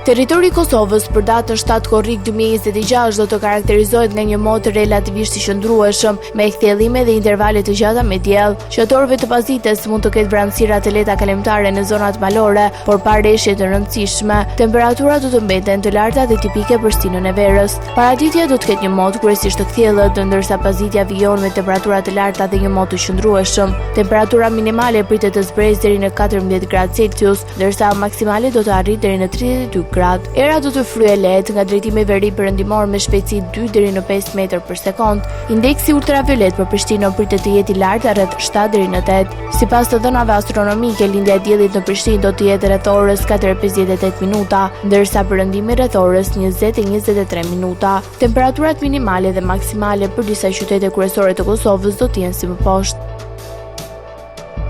Territori i Kosovës për datën 7 korrik 2026 do të karakterizohet nga një mod relativisht i qëndrueshëm, me kthjellime dhe intervale të gjata me diell. Qytetarëve të Pazites mund të ketë vranësira të lehta kalimtare në zonat malore, por pa rreshje të rëndësishme. Temperaturat do të mbeten të larta dhe tipike për stinën e verës. Paraditja do të ketë një mod kryesisht të kthjellët, ndërsa Pazitja vijon me temperatura të larta dhe një mod të qëndrueshëm. Temperatura minimale pritet të zbresë deri në 14 gradë Celsius, ndërsa maksimale do të arrijë deri në 32 gradë. Era do të fryejë lehtë nga drejtimi veri perëndimor me shpejtësi 2 deri në 5 metër për sekond. Indeksi ultraviolet për Prishtinë pritet të jetë i lartë rreth 7 deri në 8. Sipas të dhënave astronomike, lindja e diellit në Prishtinë do të jetë rreth orës 4:58 minuta, ndërsa perëndimi rreth orës 20:23 minuta. Temperaturat minimale dhe maksimale për disa qytete kryesore të Kosovës do të jenë si më poshtë.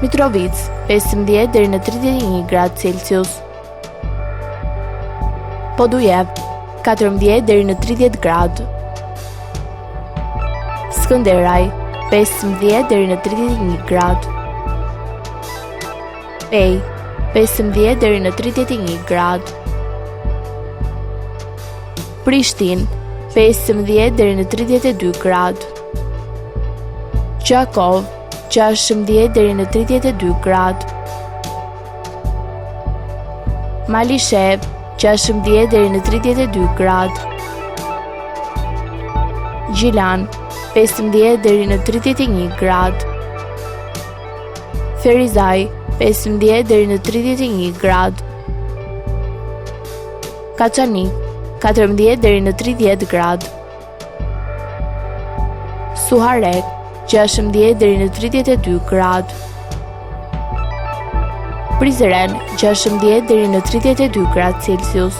Mitrovica 15 deri në 31 gradë Celsius. Podujev 14 deri në 30 gradë. Skënderaj 15 deri në 31 gradë. Pej 15 deri në 31 gradë. Prishtinë 15 deri në 32 gradë. Gjakov 16 deri në 32 gradë. Malishep 16 deri në 32 gradë. Gjilan 15 deri në 31 gradë. Ferizaj 15 deri në 31 gradë. Kaçanik 14 deri në 30 gradë. Suharek 16 deri në 32 gradë. Prizren 16 deri në 32 gradë Celsius.